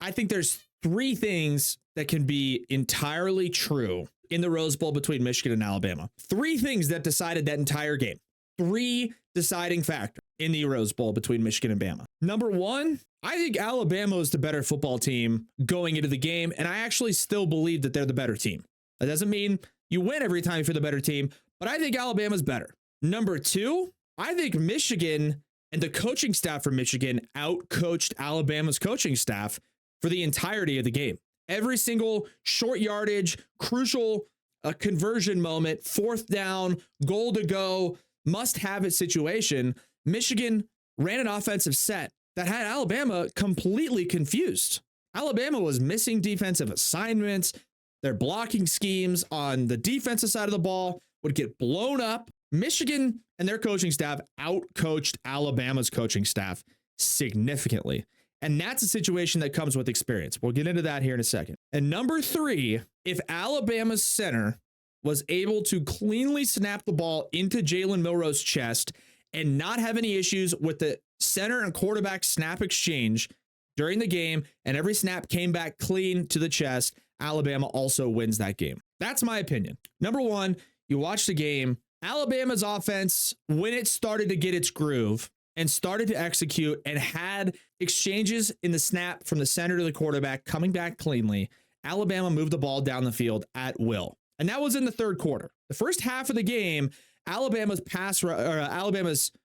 I think there's three things that can be entirely true in the Rose Bowl between Michigan and Alabama. Three things that decided that entire game. Three deciding factors in the Rose Bowl between Michigan and Bama. Number one, I think Alabama is the better football team going into the game, and I actually still believe that they're the better team. That doesn't mean you win every time if you're the better team, but I think Alabama's better. Number two, I think Michigan and the coaching staff for Michigan outcoached Alabama's coaching staff for the entirety of the game. Every single short yardage, crucial conversion moment, fourth down, goal to go, must-have it situation, Michigan ran an offensive set that had Alabama completely confused. Alabama was missing defensive assignments. Their blocking schemes on the defensive side of the ball would get blown up. Michigan and their coaching staff outcoached Alabama's coaching staff significantly. And that's a situation that comes with experience. We'll get into that here in a second. And number three, if Alabama's center was able to cleanly snap the ball into Jalen Milroe's chest and not have any issues with the center and quarterback snap exchange during the game, and every snap came back clean to the chest, Alabama also wins that game. That's my opinion. Number one, you watch the game, Alabama's offense, when it started to get its groove and started to execute and had exchanges in the snap from the center to the quarterback coming back cleanly, Alabama moved the ball down the field at will. And that was in the third quarter. The first half of the game, Alabama's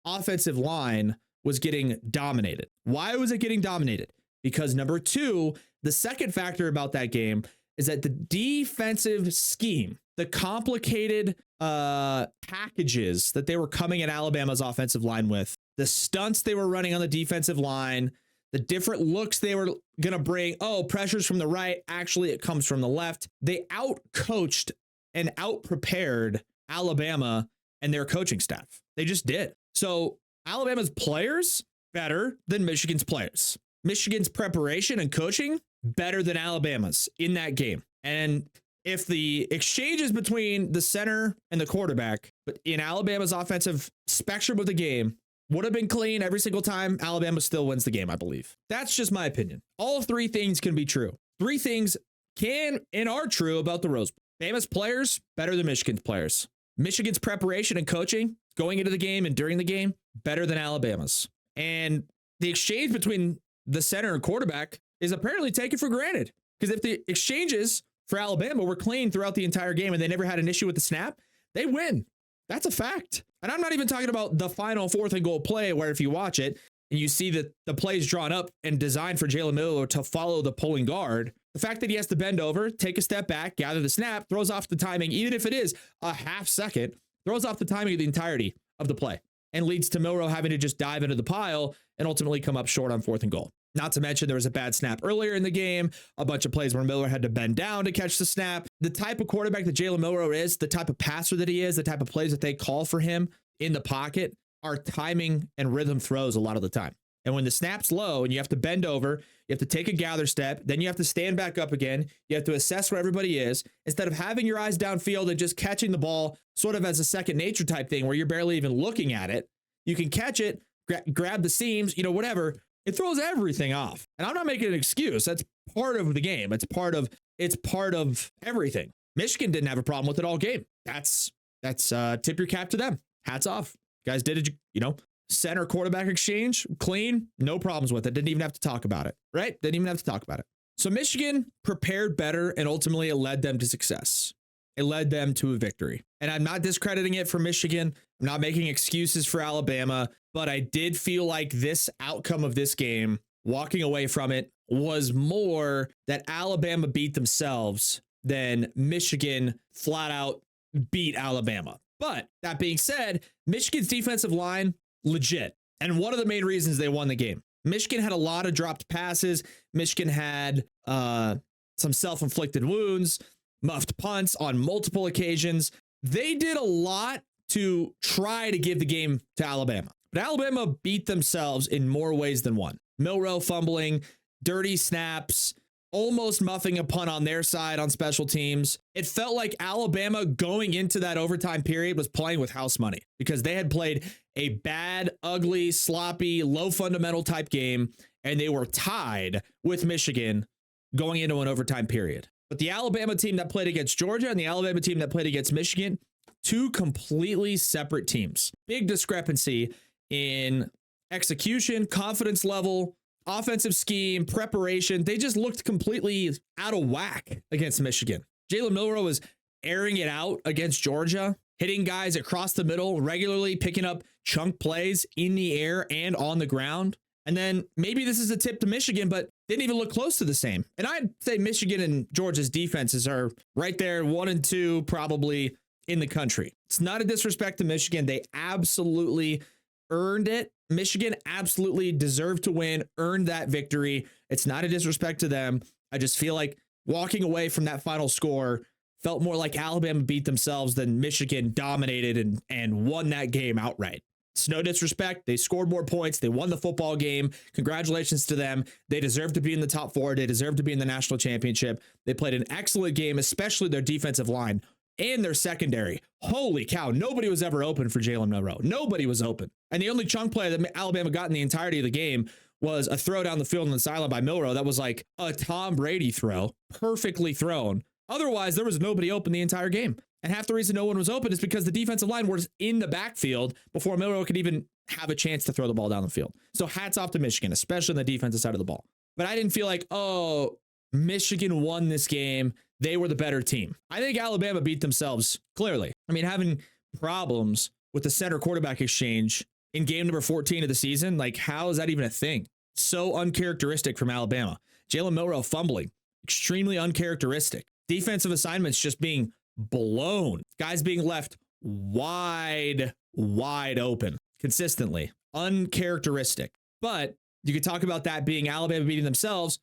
offensive line was getting dominated. Why was it getting dominated? Because number two, the second factor about that game is that the defensive scheme, the complicated packages that they were coming at Alabama's offensive line with, the stunts they were running on the defensive line, the different looks they were going to bring. Oh, pressure's from the right. Actually, it comes from the left. They outcoached and outprepared Alabama and their coaching staff. They just did. So Alabama's players, better than Michigan's players. Michigan's preparation and coaching, better than Alabama's in that game. And if the exchanges between the center and the quarterback, but in Alabama's offensive spectrum of the game, would have been clean every single time, Alabama still wins the game, I believe. That's just my opinion. All three things can be true. Three things can and are true about the Rose Bowl. Bama's players, better than Michigan's players. Michigan's preparation and coaching going into the game and during the game, better than Alabama's. And the exchange between the center and quarterback is apparently taken for granted. Because if the exchanges for Alabama were clean throughout the entire game and they never had an issue with the snap, they win. That's a fact. And I'm not even talking about the final fourth and goal play where if you watch it and you see that the play is drawn up and designed for Jalen Milroe to follow the pulling guard, the fact that he has to bend over, take a step back, gather the snap, throws off the timing, even if it is a half second, throws off the timing of the entirety of the play and leads to Milroe having to just dive into the pile and ultimately come up short on fourth and goal. Not to mention there was a bad snap earlier in the game, a bunch of plays where Miller had to bend down to catch the snap. The type of quarterback that Jalen Milroe is, the type of passer that he is, the type of plays that they call for him in the pocket are timing and rhythm throws a lot of the time. And when the snap's low and you have to bend over, you have to take a gather step, then you have to stand back up again. You have to assess where everybody is instead of having your eyes downfield and just catching the ball sort of as a second nature type thing where you're barely even looking at it. You can catch it, grab the seams, whatever. It throws everything off. And I'm not making an excuse. That's part of the game. It's part of everything. Michigan didn't have a problem with it all game. That's tip your cap to them. Hats off. Guys did it, center quarterback exchange, clean, no problems with it. Didn't even have to talk about it, right? Didn't even have to talk about it. So Michigan prepared better and ultimately it led them to success. It led them to a victory. And I'm not discrediting it for Michigan. I'm not making excuses for Alabama, but I did feel like this outcome of this game, walking away from it, was more that Alabama beat themselves than Michigan flat out beat Alabama. But that being said, Michigan's defensive line, legit. And one of the main reasons they won the game. Michigan had a lot of dropped passes. Michigan had some self-inflicted wounds, muffed punts on multiple occasions. They did a lot to try to give the game to Alabama. But Alabama beat themselves in more ways than one. Milroe fumbling, dirty snaps, almost muffing a punt on their side on special teams. It felt like Alabama going into that overtime period was playing with house money because they had played a bad, ugly, sloppy, low fundamental type game. and they were tied with Michigan going into an overtime period. But the Alabama team that played against Georgia and the Alabama team that played against Michigan, two completely separate teams. Big discrepancy in execution, confidence level, offensive scheme, preparation. They just looked completely out of whack against Michigan. Jalen Milroe was airing it out against Georgia, hitting guys across the middle regularly, picking up chunk plays in the air and on the ground. And then maybe this is a tip to Michigan, but didn't even look close to the same. And I'd say Michigan and Georgia's defenses are right there, 1 and 2, probably in the country. It's not a disrespect to Michigan. They absolutely earned it. Michigan absolutely deserved to win, earned that victory. It's not a disrespect to them. I just feel like walking away from that final score felt more like Alabama beat themselves than Michigan dominated and won that game outright. It's no disrespect. They scored more points. They won the football game. Congratulations to them. They deserve to be in the top 4. They deserve to be in the national championship. They played an excellent game, especially their defensive line and their secondary. Holy cow. Nobody was ever open for Jalen Milroe. Nobody was open. And the only chunk play that Alabama got in the entirety of the game was a throw down the field on the sideline by Milroe. That was like a Tom Brady throw, perfectly thrown. Otherwise, there was nobody open the entire game. And half the reason no one was open is because the defensive line was in the backfield before Milroe could even have a chance to throw the ball down the field. So hats off to Michigan, especially on the defensive side of the ball. But I didn't feel like, oh, Michigan won this game. They were the better team. I think Alabama beat themselves, clearly. I mean, having problems with the center quarterback exchange in game number 14 of the season, like, how is that even a thing? So uncharacteristic from Alabama. Jalen Milroe fumbling, extremely uncharacteristic. Defensive assignments just being blown. Guys being left wide open consistently. Uncharacteristic. But you could talk about that being Alabama beating themselves.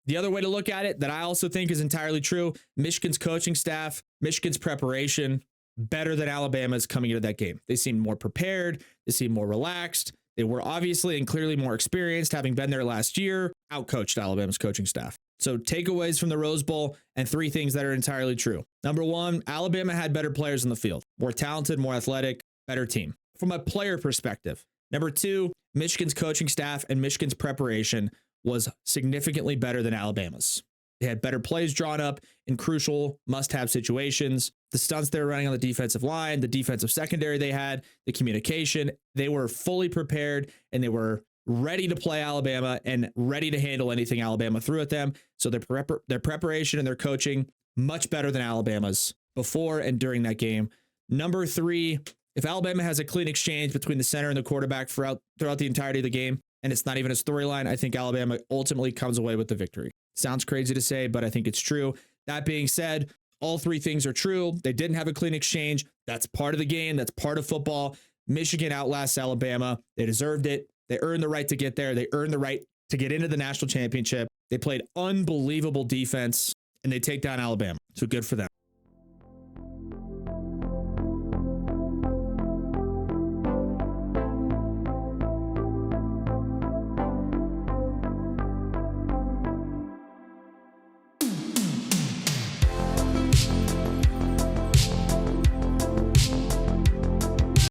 The other way to look at it that I also think is entirely true, Michigan's coaching staff, Michigan's preparation, better than Alabama's coming into that game. They seemed more prepared. They seemed more relaxed. They were obviously and clearly more experienced, having been there last year, outcoached Alabama's coaching staff. So takeaways from the Rose Bowl and 3 things that are entirely true. Number 1, Alabama had better players in the field, more talented, more athletic, better team from a player perspective. Number 2, Michigan's coaching staff and Michigan's preparation was significantly better than Alabama's. They had better plays drawn up in crucial must-have situations. The stunts they were running on the defensive line, the defensive secondary they had, the communication, they were fully prepared and they were ready to play Alabama and ready to handle anything Alabama threw at them. So their preparation and their coaching, much better than Alabama's before and during that game. Number 3, if Alabama has a clean exchange between the center and the quarterback throughout the entirety of the game, and it's not even a storyline, I think Alabama ultimately comes away with the victory. Sounds crazy to say, but I think it's true. That being said, all 3 things are true. They didn't have a clean exchange. That's part of the game. That's part of football. Michigan outlasts Alabama. They deserved it. They earned the right to get there. They earned the right to get into the national championship. They played unbelievable defense, and they take down Alabama. So good for them.